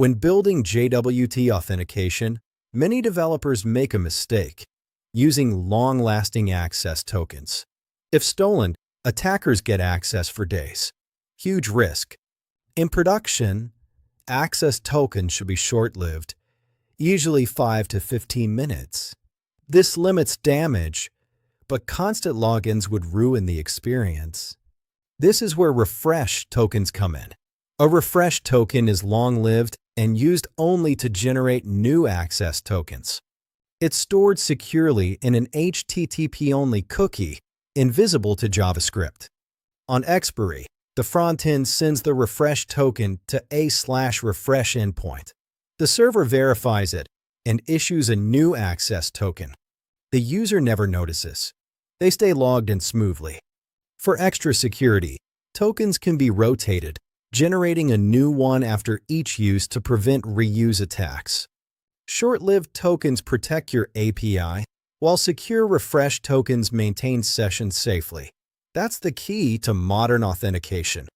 When building JWT authentication, many developers make a mistake, using long-lasting access tokens. If stolen, attackers get access for days. Huge risk. In production, access tokens should be short-lived, usually 5 to 15 minutes. This limits damage, but constant logins would ruin the experience. This is where refresh tokens come in. A refresh token is long-lived and used only to generate new access tokens. It's stored securely in an HTTP-only cookie, invisible to JavaScript. On expiry, the frontend sends the refresh token to a/refresh endpoint. The server verifies it and issues a new access token. The user never notices. They stay logged in smoothly. For extra security, tokens can be rotated, generating a new one after each use to prevent reuse attacks. Short-lived tokens protect your API, while secure refresh tokens maintain sessions safely. That's the key to modern authentication.